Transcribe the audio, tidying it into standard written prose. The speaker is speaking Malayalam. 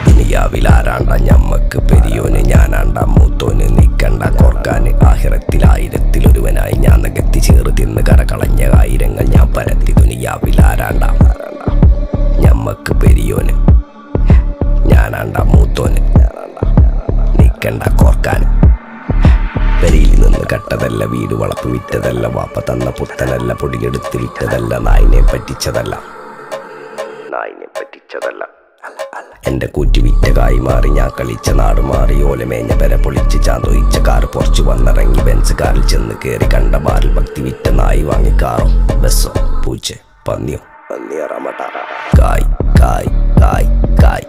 ദുനിയാവിലാരാണ്ട ഞമ്മക്ക് പെരിയോന്, ഞാനാണ്ട മൂത്തോന്. നിക്കണ്ട കോർക്കാന് ആഹിറത്തിൽ ആയിരത്തിലൊരുവനായി ഞാൻ നികത്തി ചേറ് തിന്ന് കരകളഞ്ഞ ആയിരങ്ങൾ ഞാൻ പരത്തി. ദുനിയാവിലാരാണ്ട ഞമ്മക്ക് പെരിയോന്, ഞാനാണ്ട മൂത്തോന്. നിക്കണ്ട കോർക്കാന്. പെരിയിൽ നിന്ന് കട്ടതല്ല, വീട് വളപ്പ് വിറ്റതല്ല, വാപ്പ തന്ന പുത്തനല്ല, പൊടിയെടുത്ത് വിറ്റതല്ല, നായിനെ പറ്റിച്ചതല്ല. എന്റെ കൂറ്റി വിറ്റ കായി മാറി, ഞാൻ കളിച്ച നാട് മാറി. ഓലമേഞ്ഞ പെര പൊളിച്ച് ചാന്തൊയിച്ച കാറ് പൊറച്ചു വന്നിറങ്ങി. ബെൻസ് കാറിൽ ചെന്ന് കേറി കണ്ട ബാറിൽ ഭക്തി വിറ്റ നായി വാങ്ങി. കാറോ ബസ്സോ പൂച്ച പന്നിയോ കായ് കായ് കായ് കായ്.